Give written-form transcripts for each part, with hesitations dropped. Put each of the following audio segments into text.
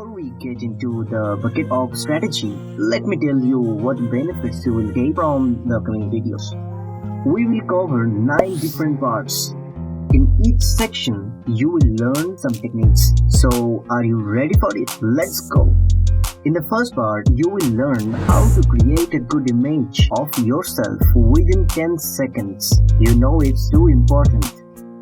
Before we get into the bucket of strategy, let me tell you what benefits you will get from the coming videos. We will cover 9 different parts. In each section, you will learn some techniques. So, are you ready for it? Let's go! In the first part, you will learn how to create a good image of yourself within 10 seconds. You know it's too important.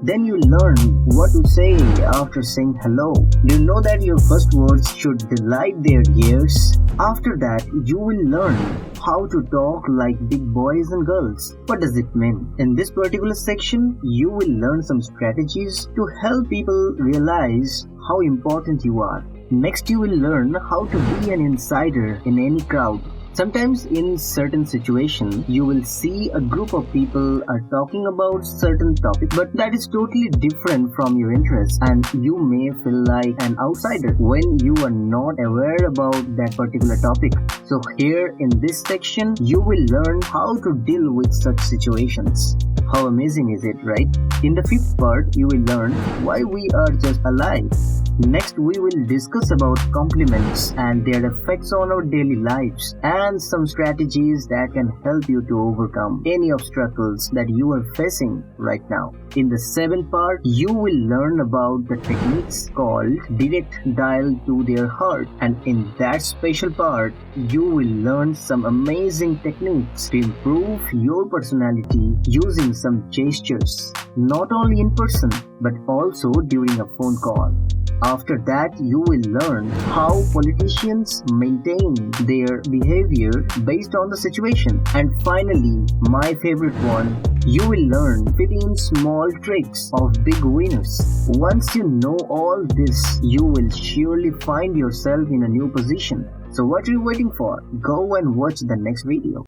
Then you learn what to say after saying hello. You know that your first words should delight their ears. After that, you will learn how to talk like big boys and girls. What does it mean? In this particular section, you will learn some strategies to help people realize how important you are. Next, you will learn how to be an insider in any crowd. Sometimes in certain situations, you will see a group of people are talking about certain topic, but that is totally different from your interests, and you may feel like an outsider when you are not aware about that particular topic. So here in this section, you will learn how to deal with such situations. How amazing is it, right? In the fifth part, you will learn why we are just alive. Next, we will discuss about compliments and their effects on our daily lives and some strategies that can help you to overcome any obstacles that you are facing right now. In the seventh part, you will learn about the techniques called direct dial to their heart, and in that special part, you will learn some amazing techniques to improve your personality using some gestures, not only in person but also during a phone call. After that, you will learn how politicians maintain their behavior based on the situation. And finally, my favorite one, you will learn 15 small tricks of big winners. Once you know all this, you will surely find yourself in a new position. So what are you waiting for? Go and watch the next video.